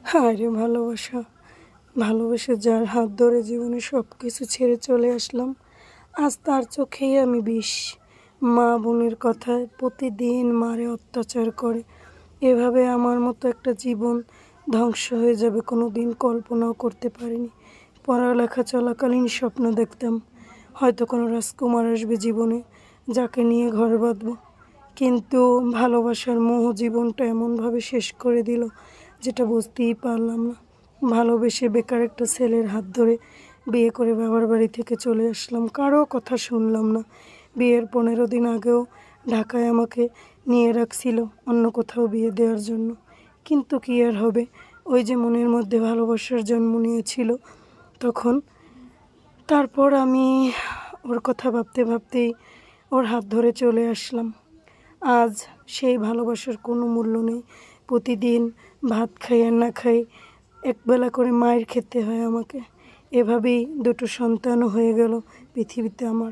হায় রে ভালোবাসা! ভালোবেসে যার হাত ধরে জীবনে সব কিছু ছেড়ে চলে আসলাম, আজ তার চোখেই আমি বিষ। মা বোনের কথায় প্রতিদিন মারে অত্যাচার করে। এভাবে আমার মতো একটা জীবন ধ্বংস হয়ে যাবে কোনো দিন কল্পনাও করতে পারিনি। পড়ালেখা চলাকালীন স্বপ্ন দেখতাম হয়তো কোনো রাজকুমার আসবে জীবনে, যাকে নিয়ে ঘর বাঁধব। কিন্তু ভালোবাসার মোহ জীবনটা এমনভাবে শেষ করে দিল যেটা বুঝতেই পারলাম না। ভালোবেসে বেকার একটা ছেলের হাত ধরে বিয়ে করে বাবার বাড়ি থেকে চলে আসলাম, কারো কথা শুনলাম না। বিয়ের 15 দিন আগেও ঢাকায় আমাকে নিয়ে রাখছিল অন্য কোথাও বিয়ে দেওয়ার জন্য। কিন্তু কী আর হবে, ওই যে মনের মধ্যে ভালোবাসার জন্ম নিয়েছিল তখন। তারপর আমি ওর কথা ভাবতে ভাবতেই ওর হাত ধরে চলে আসলাম। আজ সেই ভালোবাসার কোনো মূল্য নেই। প্রতিদিন ভাত খাই আর না খাই একবেলা করে মায়ের খেতে হয় আমাকে। এভাবেই দুটো সন্তানও হয়ে গেল পৃথিবীতে আমার।